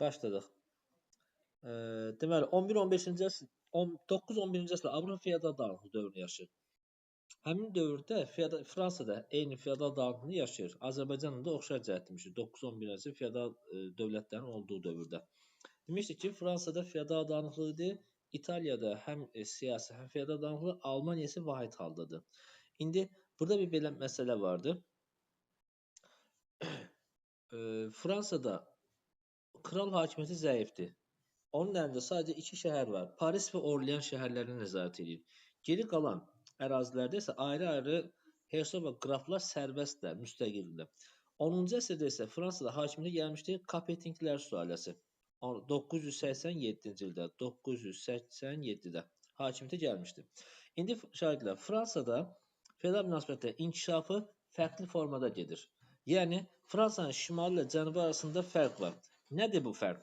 Başladıq. Deməli 11-15-ci əsr 9-11-ci əsrdə Avropa feodal dağınıqlı dövrünü yaşayır. Həmin dövrdə Fransada eyni feodal dağınıqlığını yaşayır. Azərbaycanın da oxşar cəhətmişdir. 9-11-ci əsr feodal dövlətlərin olduğu dövrdə. Demişdik ki, Fransada feodal dağınıqlığı idi. İtaliyada həm siyasi, həm feodal dağınıqlığı, Almaniya isə vahid haldadır. İndi burada bir belə məsələ vardır. Fransada kral hakimiyyəti zəifdir. Onun əlində sadəcə 2 şəhər var. Paris və Orlean şəhərlərini nəzarət edir. Geri qalan ərazilərdə isə ayrı-ayrı hersoq və qraflar sərbəstdirlər, müstəqildirlər. 10-cu əsrdə isə Fransada hakimiyyətə gəlmişdir Kapetinglər sülaləsi. 987-ci ildə, 987-də hakimiyyətə gəlmişdir. İndi şahidlər, Fransada feodal münasibətlərin inkişafı fərqli formada gedir. Yəni, Fransanın şimalı ilə cənubu arasında fərq var. Nədir bu fərq?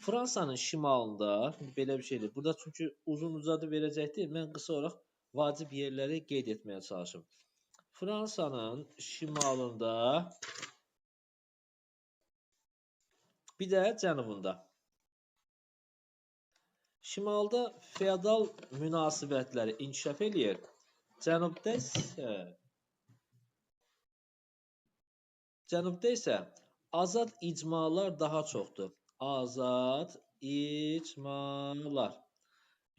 Fransanın şimalında, belə bir şeydir. Burada çünki uzun-uzadı verəcəkdir. Mən qısa olaraq vacib yerləri qeyd etməyə çalışım. Fransanın şimalında, bir də cənubunda. Şimalda feodal münasibətləri inkişaf eləyir. Cənubda isə azad icmalar daha çoxdur. Azad icmalar.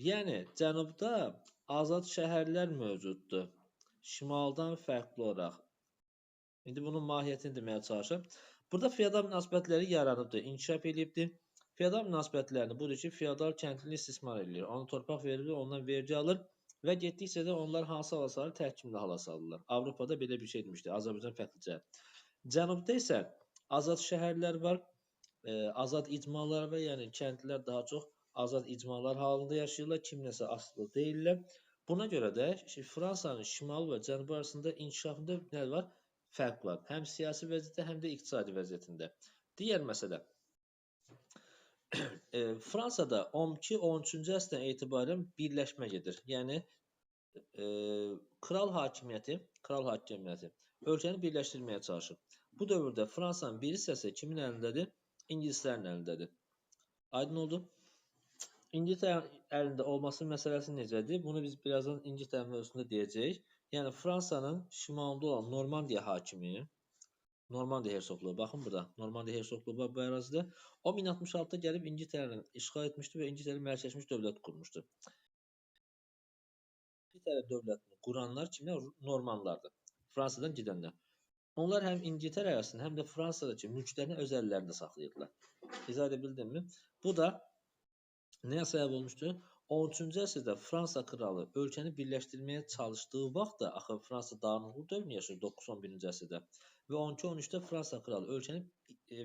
Yəni, cənubda azad şəhərlər mövcuddur. Şimaldan fərqli olaraq. İndi bunun mahiyyətini deməyə çalışım. Burada feodal münasibətləri yaranıbdır, inkişaf edibdir. Feodal münasibətlərini budur ki, feodal kəndlini istismar edir. Ona torpaq verilir, ondan vergi alır və getdikcə də onlar hansı hala salır? Təhkimli hala salırlar. Avropada belə bir şey demişdir, Azərbaycan fərqlicə. Cənubda isə azad şəhərlər var, azad icmalar var, yəni kəndlilər daha çox azad icmalar halında yaşayırlar, kimləsə asılı deyirlər. Buna görə də Fransanın şimal və cənubu arasında inkişafında nə var? Fərq var. Həm siyasi vəziyyətdə, həm də iqtisadi vəziyyətində. Digər məsələ, Fransada 12-13-cü əsrdən etibarən birləşmə gedir. Yəni, kral hakimiyyəti ölkəni birləşdirməyə çalışır. Bu dövrdə Fransanın bir hissəsi kimin əlindədir? İngilislərin əlindədir. Aydın oldu? İngiltərə əlində olması məsələsi necədir? Bunu biz birazdan İngiltərə mövzusunda deyəcəyik. Yəni, Fransanın şimalında olan Normandiya hakimi, Normandiya hersoqluğu, baxın burada, Normandiya hersoqluğu var bu ərazidə. O 1066-da gəlib İngiltərəni işğal etmişdi və İngiltərə mərkəzləşmiş dövlət qurmuşdu. İngiltərə dövlətini quranlar kimlər? Normanlardır. Fransadan gedənlər. Onlar həm İngiltərə ərazisində, həm də Fransadakı mülklərini öz əllərində saxlayırdılar. İzah edə bildimmi? Bu da nəyə səbəb olmuşdur? 13-cü əsrdə Fransa kralı ölkəni birləşdirməyə çalışdığı vaxtda, axı Fransa dağınıqlı dövrünü yaşayır 9-11-ci əsrdə və 12-13-də Fransa kralı ölkəni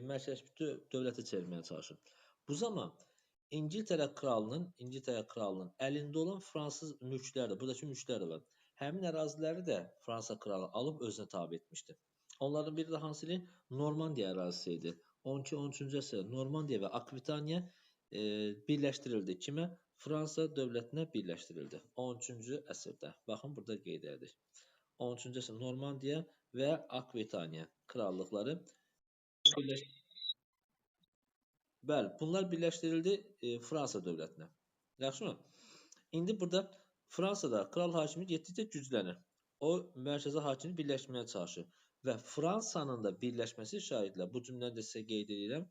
mərkəzləşmiş dövlətə çevirməyə çalışır. Bu zaman İngiltərə kralının əlində olan fransız mülkləri, buradakı mülkləri var. Həmin əraziləri də Fransa kralı alıb özünə tabe etmişdi. Onlardan biri də hansı ili? Normandiya ərazisi idi. 12-13-cü əsrdə Normandiya və Akvitaniya birləşdirildi. Kimə? Fransa dövlətinə birləşdirildi. 13-cü əsrdə. Baxın, burada qeyd edirik. 13-cü əsrdə Normandiya və Akvitaniya krallıqları birləşdirildi. Bəli, bunlar birləşdirildi Fransa dövlətinə. Yaxşımı? İndi burada Fransada kral hakimi getdikcə güclənir. O, mərkəzi hakimi birləşməyə çalışır. Və Fransanın da birləşməsi şahidlər, bu cümləni də sizə qeyd edirəm.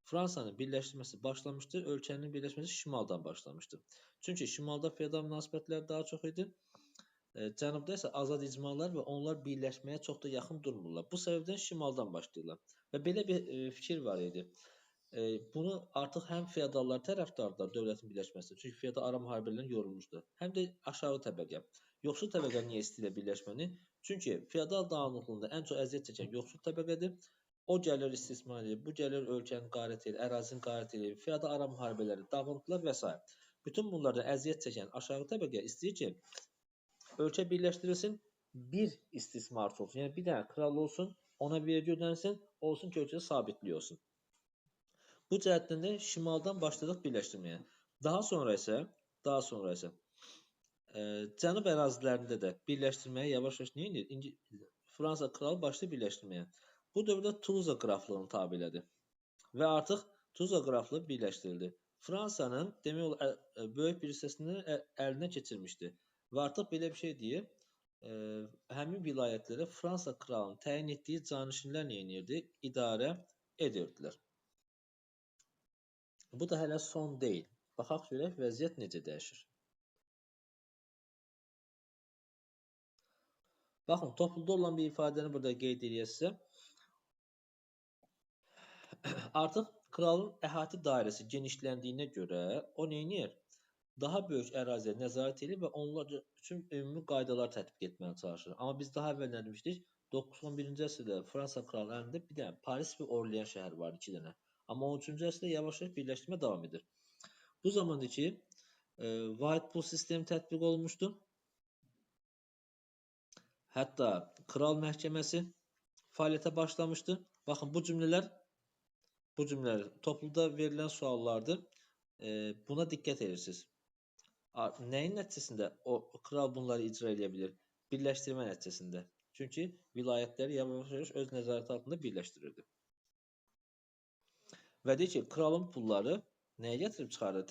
Fransanın birləşdirməsi başlamışdır, ölkənin birləşməsi şimaldan başlamışdır. Çünki şimalda feodal münasibətlər daha çox idi. Cənubda isə azad icmalar və onlar birləşməyə çox da yaxın durmurlar. Bu səbəbdən şimaldan başlayırlar. Və belə bir fikir var idi. Bunu artıq həm feodallar tərəfdarlar dövlətin birləşməsidir. Çünki feodal ara müharibələrlə yorulmuşdur. Həm də aşağı təbəqə. Yoxsul təbəqə niyə istəyir birləşməni? Çünki feodal dağınıqlığında ən çox əziyyət çəkən yoxsul təbəqədir. O gəlir istismar edir, bu gəlir ölkəni qarət edir, ərazini qarət edir, feodal ara müharibələri, dağıntılar və s. Bütün bunlardan əziyyət çəkən aşağı təbəqə istəyir ki, ölkə birləşdirilsin, bir istismarçı olsun. Yəni bir dənə kral olsun, ona vergi ödənsin, olsun ki, ölkədə sabitlik olsun. Bu cəhətdən də şimaldan başladıq birləşdirməyə. Daha sonra isə cənub ərazilərində də birləşdirməyə yavaş-yavaş nə edir? Fransa kralı başlayır birləşdirməyə. Bu dövrdə Tuluza qraflığını tabe elədi və artıq Tuzla qraflığı birləşdirildi. Fransanın demək olar böyük bir hissəsini əlinə keçirmişdi. Və artıq belə bir şey deyib, həmin vilayətlərə Fransa kralının təyin etdiyi canişinlər nə edirdi? İdarə edirdilər. Bu da hələ son deyil. Baxaq görək vəziyyət necə dəyişir. Baxın, topluda olan bir ifadəni burada qeyd edəcəksə, artıq kralın əhatə dairəsi genişləndiyinə görə o nə edir? Daha böyük əraziyə nəzarət edir və onlar üçün ümumi qaydalar tətbiq etməyə çalışır. Amma biz daha əvvəl nə demişdik? 11-ci əsrdə Fransa kralı əlində bir dənə Paris və Orlean şəhəri var, 2 dənə. Amma 13-cü əsrdə yavaş-yavaş birləşdirmə davam edir. Bu zamandır ki, vahid pul sistemi tətbiq olunmuşdu. Hətta kral məhkəməsi fəaliyyətə başlamışdı. Baxın, bu cümlələr topluda verilən suallardır. Buna diqqət edirsiniz. Nəyin nəticəsində o kral bunları icra edə bilir? Birləşdirmə nəticəsində. Çünki vilayətləri yavaş-yavaş öz nəzarəti altında birləşdirirdi. Və deyir ki, kralın pulları nəyə gətirib çıxardı?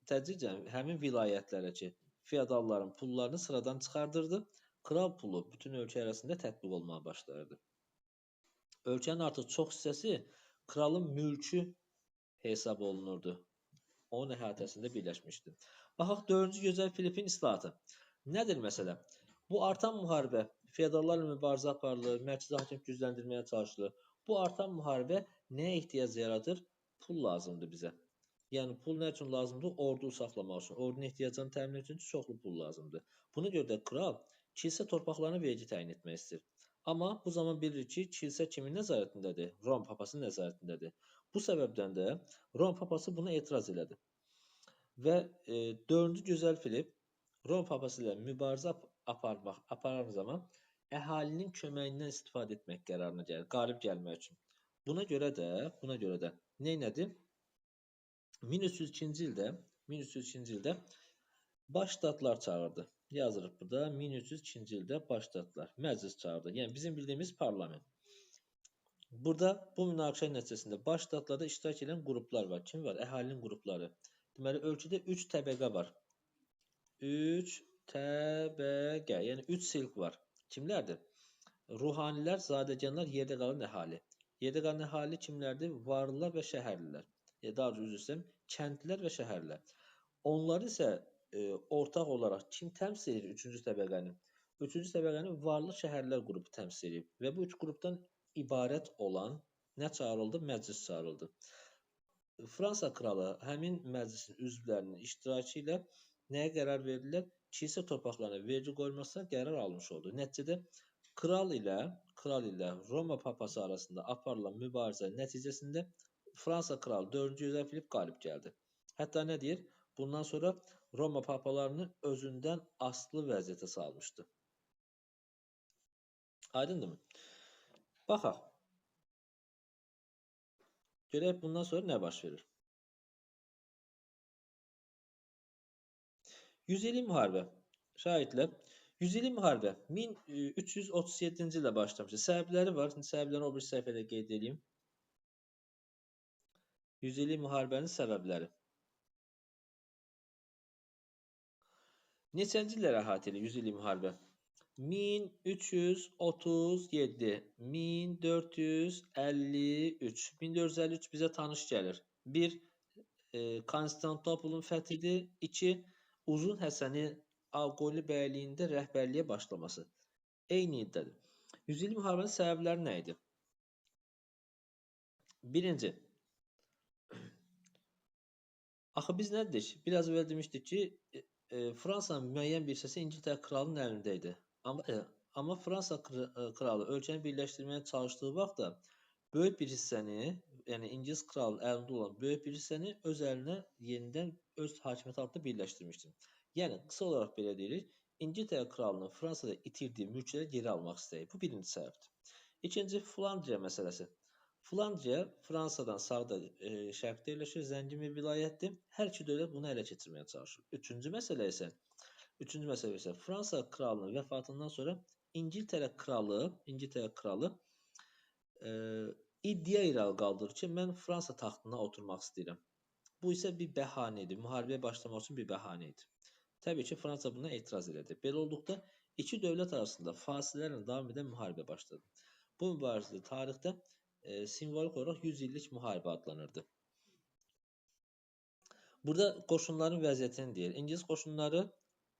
Tədricən həmin vilayətlərə ki, feodalların pullarını sıradan çıxardırdı. Kral pulu bütün ölkə arasında tətbiq olmaya başlardı. Ölkənin artıq çox hissəsi kralın mülkü hesab olunurdu. Onun əhatəsində birləşmişdi. Baxaq, 4-cü Gözəl Filipin islahatı. Nədir məsələ? Bu artan müharibə, feodallarla mübarizə aparılır, mərkəzi hakim gücləndirməyə çalışılır. Bu artan müharibə nəyə ehtiyac yaradır? Pul lazımdır bizə. Yəni, pul nə üçün lazımdır? Ordu saxlamaq üçün. Ordunun ehtiyacını təmin etmək üçün çoxlu pul lazımdır. Buna görə də kral kilsə torpaqlarına vergi təyin etmək istəyir. Amma bu zaman bilirik ki, kilsə kimin nəzarətindədir? Rom papasının nəzarətindədir. Bu səbəbdən də Rom papası buna etiraz elədi. Və 4-cü Gözəl Filip Rom papası ilə mübarizə aparan zaman əhalinin köməyindən istifadə etmək qərarına gəlir, qalib gəlmək üçün. Buna görə də nə etdi? 1302-ci ildə baş ştatlar çağırdı. Yazırıq burada 1302-ci ildə baş ştatlar məclis çağırdı. Yəni bizim bildiyimiz parlament. Burada bu münaqişə nəticəsində baş ştatlarda iştirak edən qruplar var. Kim var? Əhalinin qrupları. Deməli, ölkədə 3 təbəqə var. 3 təbəqə, yəni 3 silk var. Kimlərdir? Ruhanilər, zadəganlar, yerdə qalan əhali. Yerdə qalan əhali kimlərdir? Varlılar və şəhərlilər. Daha doğrusu kəndlilər və şəhərlilər. Onlar isə ortaq olaraq kim təmsil edir 3-cü təbəqəni? 3-cü təbəqəni varlı şəhərlər qrupu təmsil edir. Və bu 3 qrupdan ibarət olan nə çağırıldı? Məclis çağırıldı. Fransa kralı həmin məclisin üzvlərinin iştirakı ilə nəyə qərar verdilər? Kilsə torpaqlarına vergi qoymasına qərar almış oldu. Nəticədə kral ilə Roma papası arasında aparılan mübarizə nəticəsində Fransa kralı 4-cü Gözəl Filip qalib gəldi. Hətta nə deyir? Bundan sonra Roma papalarını özündən asılı vəziyyətə salmışdı. Aydındırmı? Baxaq. Görək bundan sonra nə baş verir? 100 illik müharibə. Şahidlər, 100 illik müharibə 1337-ci ildə başlamışdı. Səbəbləri var. Səbəblərini o bir səhifədə qeyd edeyim. 100 illik müharibənin səbəbləri. Neçənci illərə əhatə edir 100 illik müharibə? 1337, 1453. 1453 bizə tanış gəlir. 1. Konstantinopolun fəthidir. 2. Uzun Həsənin Ağqoyunlu bəyliyində rəhbərliyə başlaması. Eyni iddədir. 100 illik müharibənin səbəbləri nə idi? Birinci. Axı biz nə dedik? Biraz əvvəl demişdik ki, Fransanın müəyyən bir hissəsi İngiltərə kralının əlində idi. Amma Fransa kralı ölkəni birləşdirməyə çalışdığı vaxtda böyük bir hissəni, yəni İngilis kralının əlində olan böyük bir hissəni öz əlinə yenidən öz hakimiyyəti altında birləşdirmişdi. Yəni, qısa olaraq belə deyirik, İngiltərə kralının Fransada itirdiyi mülkləri geri almaq istəyir. Bu birinci səbəbdir. İkinci, Flandriya məsələsi. Flandriya Fransadan sağda şərqdə yerləşir, zəngin bir vilayətdir. Hər iki dövlət bunu ələ keçirməyə çalışır. Üçüncü məsələ isə Fransa kralının vəfatından sonra İngiltərə kralı iddia irəli qaldırır ki, mən Fransa taxtına oturmaq istəyirəm. Bu isə bir bəhanə idi. Müharibəyə başlamaq üçün bir bəhanə idi. Təbii ki, Fransa buna etiraz elədi. Belə olduqda iki dövlət arasında fasilələrlə davam edən müharibə başladı. Bu mübarizə tarixdə simvolik olaraq 100 illik müharibə adlanırdı. Burada qoşunların vəziyyətini deyir. İngilis qoşunları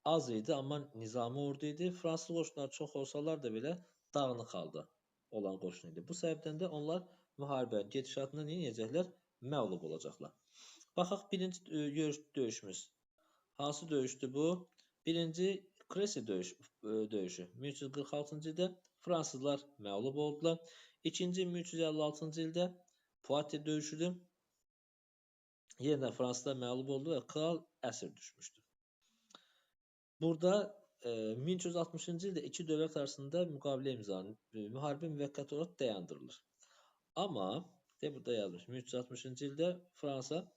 az idi, amma nizami ordu idi. Fransız qoşunları çox olsalar da belə dağınıq halda olan qoşun idi. Bu səbəbdən də onlar müharibənin gedişatında nə edəcəklər? Məğlub olacaqlar. Baxaq, birinci döyüşümüz. Hansı döyüşdür bu? Birinci Kresi döyüşü. 1346-cı ildə Fransızlar məğlub oldular. İkinci 1356-cı ildə Poitiers döyüşüdür. Yeniden Fransızlar məğlub oldu və kral əsir düşmüşdü. Burada 1360-cı ildə iki dövlət arasında müqavilə imzalanır. Müharibə müvəqqəti olaraq dayandırılır. Amma burada yazmış 1360-cı ildə Fransa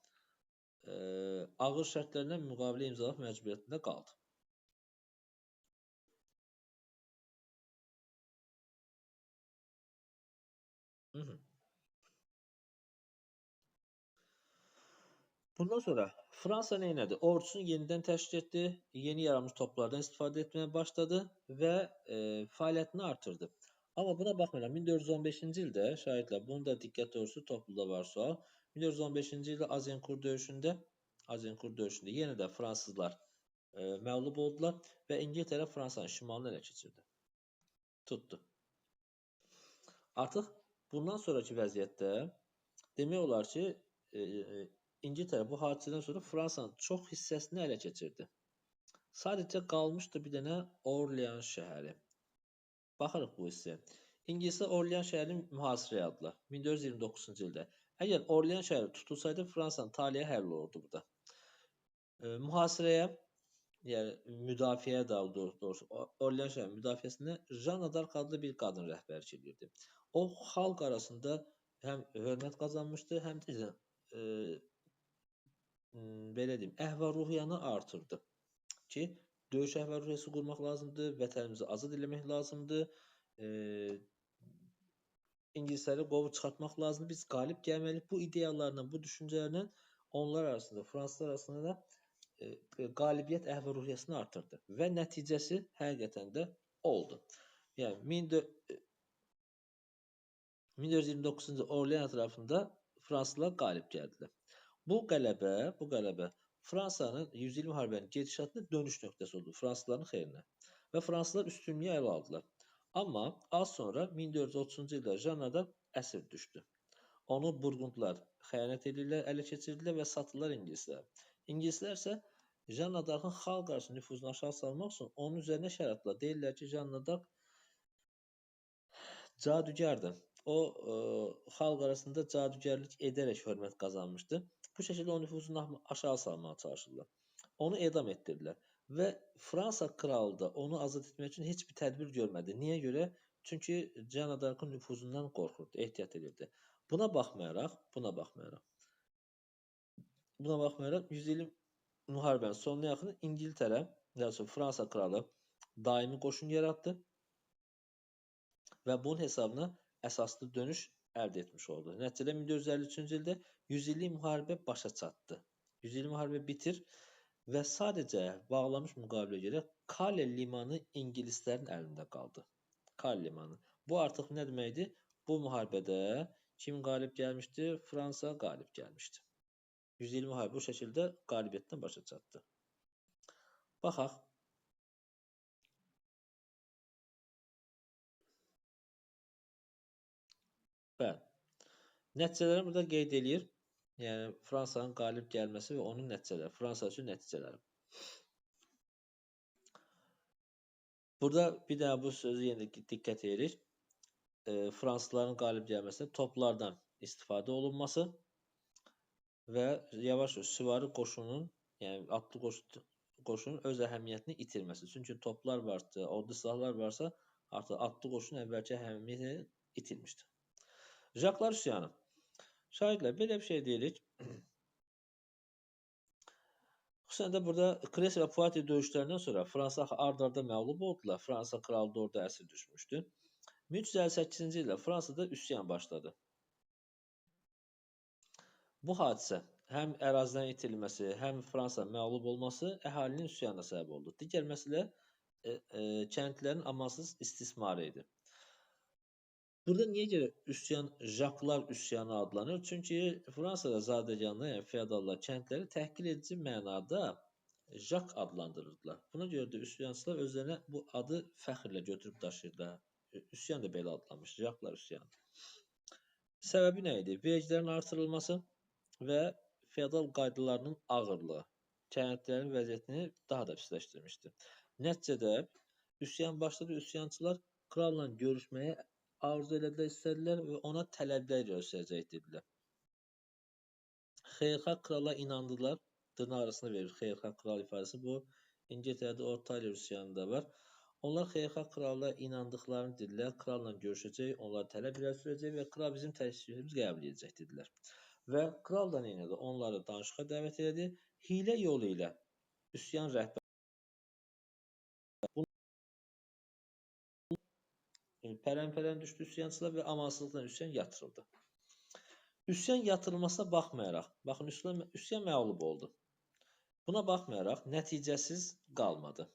ağır şərtlərlə müqavilə imzalamaq məcburiyyətində qaldı. Bundan sonra Fransa nə etdi? Ordusunu yenidən təşkil etdi, yeni yaranmış toplardan istifadə etməyə başladı və fəaliyyətini artırdı. Amma buna baxmayaraq 1415-ci ildə şahidlər, bunu da diqqət doğrusu topluluğa var sual. 1415-ci ildə Azincourt döyüşündə yenə də fransızlar məğlub oldular və İngiltərə Fransanın şimalını ələ keçirdi. Tutdu. Artıq bundan sonraki vəziyyətdə demək olar ki, İngiltərə bu hadisədən sonra Fransanın çox hissəsini ələ keçirdi. Sadəcə qalmışdı bir dənə Orleans şəhəri. Baxırıq bu hissəyə. İngilislər Orleans şəhərini mühasirəyə aldılar 1429-cu ildə. Əgər Orleans şəhəri tutulsaydı, Fransanın taleyi həll olurdu burada. Mühasirəyə, yəni müdafiəyə daha doğrusu, Orleans şəhəri müdafiəsində Jeanne d'Arc adlı bir qadın rəhbərlik edirdi. O, xalq arasında həm hörmət qazanmışdı, həm də belə deyim, əhval-ruhiyyəni artırdı ki, döyüş əhval-ruhiyyəsi qurmaq lazımdır, vətənimizi azad eləmək lazımdır, İngilisləri qovub çıxartmaq lazımdır, biz qalib gəlməliyik. Bu ideyalarla, bu düşüncələrlə onlar arasında, fransızlar arasında da qalibiyyət əhval-ruhiyyəsini artırdı və nəticəsi həqiqətən də oldu. Yəni 1429-cu ildə Orleans ətrafında fransızlar qalib gəldilər. Bu qələbə Fransanın 100 il müharibənin gedişatında dönüş nöqtəsi oldu fransızların xeyrinə və fransızlar üstünlüyü ələ aldılar. Amma az sonra 1430-cu ildə Jeanne d'Arc əsir düşdü. Onu Burqundlar xəyanət edirlər, ələ keçirdilər və satırlar ingilislərə. İngilislər isə Jeanne d'Arc'ın xalq arasında nüfuzunu aşağı salmaq üçün onun üzərinə şəraitlər. Deyirlər ki, Jeanne d'Arc cadügərdir. O, xalq arasında cadügərlik edərək hörmət qazanmışdı. Bu şəkildə onun nüfuzunu aşağı salmağa çalışırlar. Onu edam etdirdilər və Fransa kralı da onu azad etmək üçün heç bir tədbir görmədi. Niyə görə? Çünki Jeanne d'Arc'ın nüfuzundan qorxurdu, ehtiyat edirdi. Buna baxmayaraq 100 illik müharibənin sonuna yaxın İngiltərə, yəni Fransa kralı daimi qoşun yaratdı və bunun hesabına əsaslı dönüş əldə etmiş oldu. Nəticədə 1453-cü ildə 100 illik müharibə başa çatdı. 100 illik müharibə bitir və sadəcə bağlamış müqaviləyə görə Calais limanı ingilislərin əlində qaldı. Calais limanı. Bu artıq nə deməkdir? Bu müharibədə kim qalib gəlmişdi? Fransa qalib gəlmişdi. 100 illik müharibə bu şəkildə qalibiyyətdən başa çatdı. Baxaq. Bəli. Nəticələri burada qeyd edir. Yəni Fransanın qalib gəlməsi və onun nəticələri, Fransa üçün nəticələri. Burada bir daha bu sözü yenə diqqət edirik. Fransızların qalib gəlməsində toplardan istifadə olunması və yavaş-yavaş süvari qoşunun, yəni atlı qoşunun öz əhəmiyyətini itirməsi. Çünki toplar varsa, ordu silahlar varsa, artıq atlı qoşun əvvəlki əhəmiyyətini itirmişdir. Jaklar üsyanı. Şahidlər, belə bir şey deyirik. Xüsusən də burada Kresi və Poitiers döyüşlərindən sonra Fransa ard-arda məğlub oldular. Fransa kralı da orada əsir düşmüşdü. 1358-ci ildə Fransada üsyan başladı. Bu hadisə həm ərazidən itirilməsi, həm Fransa məğlub olması əhalinin üsyanına səbəb oldu. Digər məsələ kəndlilərin amansız istismarı idi. Burada niyə görə üsyan Jaklar üsyanı adlanır? Çünki Fransada zadəganlar, yəni feodallar kəndləri təhqir edici mənada Jak adlandırırdılar. Buna görə də üsyançılar özlərinə bu adı fəxrlə götürüb daşıyırlar. Üsyan da belə adlanmış, Jaklar üsyanı. Səbəbi nə idi? Vergilərin artırılması və feodal qaydalarının ağırlığı kəndlilərin vəziyyətini daha da pisləşdirmişdi. Nəticədə üsyan başladı, üsyançılar kralla görüşməyə arzu elədilər, istədilər və ona tələblər göstərəcək dedilər. Xeyirxah krala inandılar. Dırnaq arasında verir xeyirxah kral ifadəsi. Bu İngiltərədə Orta Asya üsyanında var. Onlar xeyirxah krala inandıqlarını dedilər. Kralla görüşəcək, onları tələb irəli sürəcək və kral bizim təklifimizi qəbul edəcək dedilər. Və kral da nə etdi? Onları danışığa dəvət etdi. Hiylə yolu ilə üsyan rəhbəri pərən-pərən düşdü üsyançılar və amansızlıqla üsyan yatırıldı. Üsyan yatırılmasına baxmayaraq, baxın üsyan məğlub oldu. Buna baxmayaraq nəticəsiz qalmadı.